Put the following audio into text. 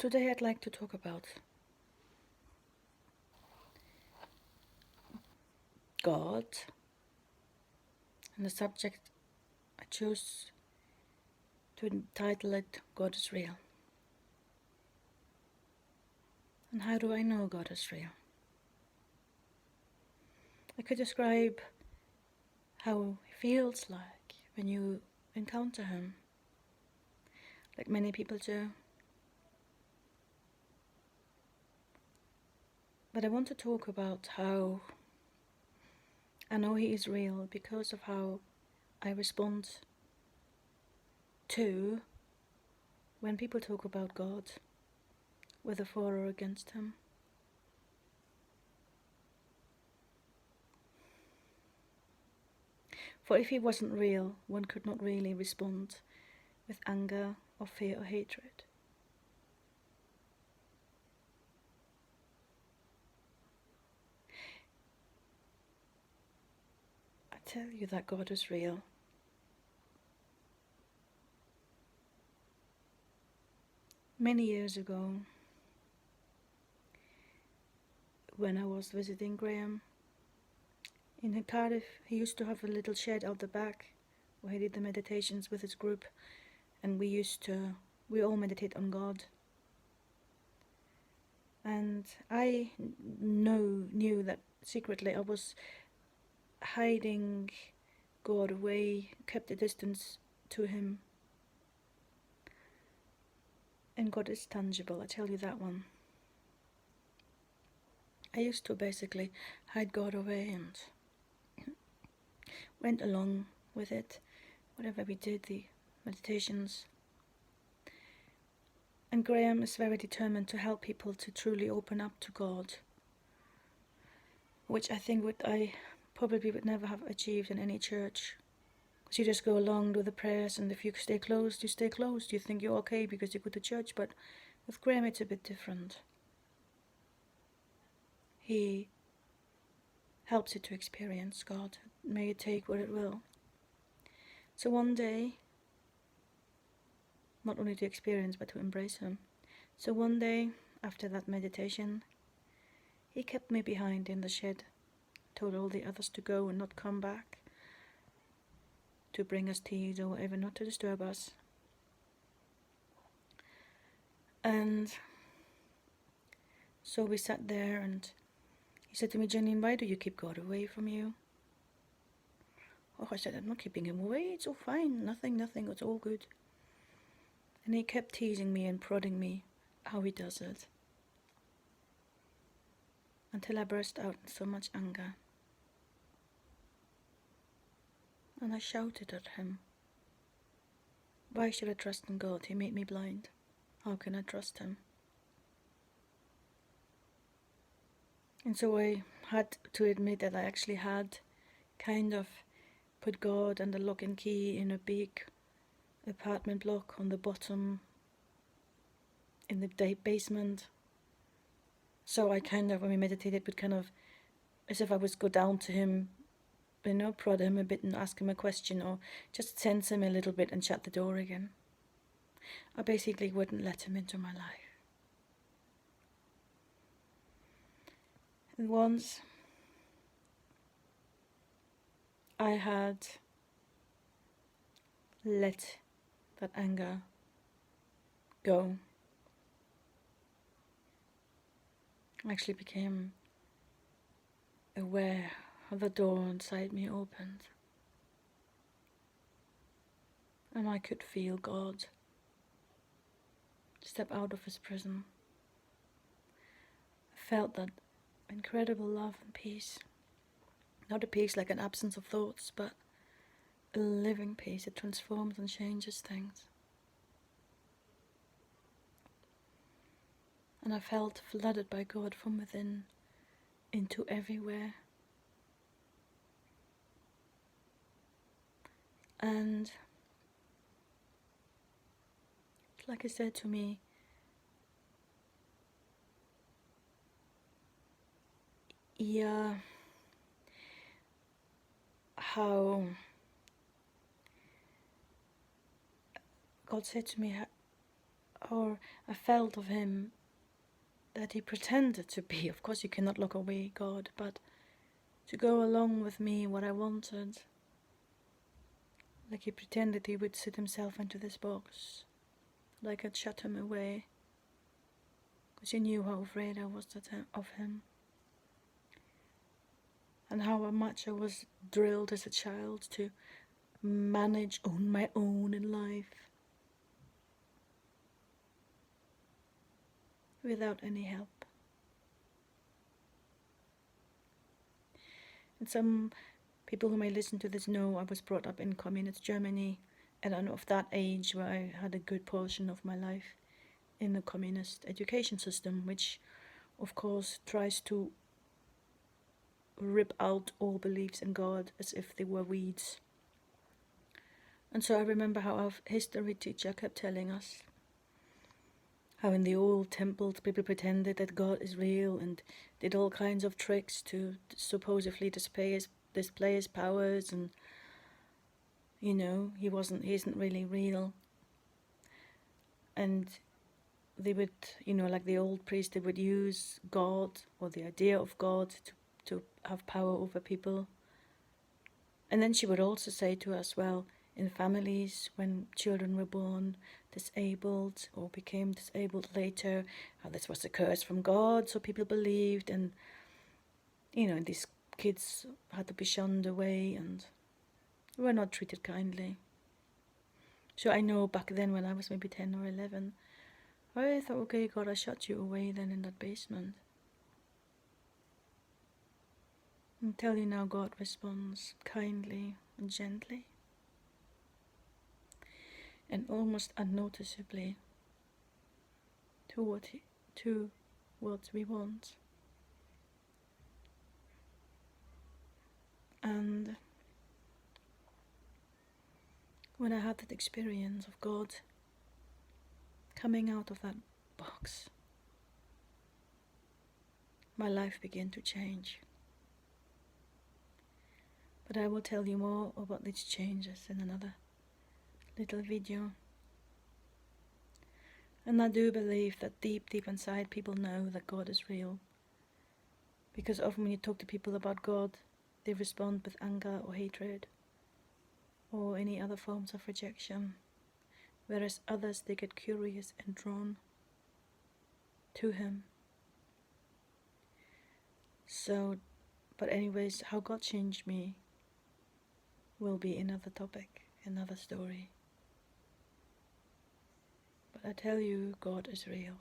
Today I'd like to talk about God, and the subject I chose to entitle it God is Real. And how do I know God is real? I could describe how it feels like when you encounter Him, like many people do. But I want to talk about how I know He is real because of how I respond to when people talk about God, whether for or against Him. For if He wasn't real, one could not really respond with anger or fear or hatred. I tell you that God is real. Many years ago, when I was visiting Graham in Cardiff, he used to have a little shed out the back where he did the meditations with his group, and we all meditate on God. And I knew that secretly I was hiding God away, kept a distance to Him. And God is tangible, I tell you that one. I used to basically hide God away and went along with it, whatever we did, the meditations. And Graham is very determined to help people to truly open up to God, which I think I probably would never have achieved in any church. Because you just go along with the prayers, and if you stay closed, you stay closed. You think you're okay because you go to church, but with Graham it's a bit different. He helps you to experience God, may it take what it will. So one day, not only to experience but to embrace Him. So one day, after that meditation, he kept me behind in the shed, told all the others to go and not come back, to bring us teas or whatever, not to disturb us. And so we sat there, and he said to me, "Janine, why do you keep God away from you?" Oh, I said, "I'm not keeping Him away, it's all fine, nothing, it's all good." And he kept teasing me and prodding me how he does it, until I burst out in so much anger. And I shouted at him, "Why should I trust in God? He made me blind. How can I trust Him?" And so I had to admit that I actually had kind of put God and the lock and key in a big apartment block on the bottom in the basement. So I kind of, when we meditated, would kind of, as if I was go down to him, prod him a bit and ask him a question, or just sense him a little bit and shut the door again. I basically wouldn't let him into my life. And once I had let that anger go, I actually became aware of the door inside me opened, and I could feel God step out of His prison. I felt that incredible love and peace. Not a peace like an absence of thoughts, but a living peace that transforms and changes things. And I felt flooded by God from within into everywhere. And like He said to me, yeah, how God said to me, or I felt of him that he pretended to be. Of course, you cannot look away, God, but to go along with me what I wanted. Like he pretended he would sit himself into this box, like I'd shut him away, because he knew how afraid I was of him, and how much I was drilled as a child to manage on my own in life, without any help. And some people who may listen to this know I was brought up in communist Germany, and I'm of that age where I had a good portion of my life in the communist education system, which of course tries to rip out all beliefs in God as if they were weeds. And so I remember how our history teacher kept telling us how in the old temples people pretended that God is real and did all kinds of tricks to supposedly display his powers, and he isn't really real. And they would, like the old priest, they would use God or the idea of God to have power over people. And then she would also say to us, well, in families, when children were born disabled or became disabled later, this was a curse from God, so people believed, and, these kids had to be shunned away and were not treated kindly. So I know back then, when I was maybe 10 or 11, I thought, okay, God, I shut you away then in that basement. And tell you now, God responds kindly and gently, and almost unnoticeably to what we want. And when I had that experience of God coming out of that box, my life began to change. But I will tell you more about these changes in another little video. And I do believe that deep inside people know that God is real. Because often when you talk to people about God, they respond with anger or hatred or any other forms of rejection. Whereas others, they get curious and drawn to him. So, but anyways, how God changed me will be another topic, another story. But I tell you, God is real.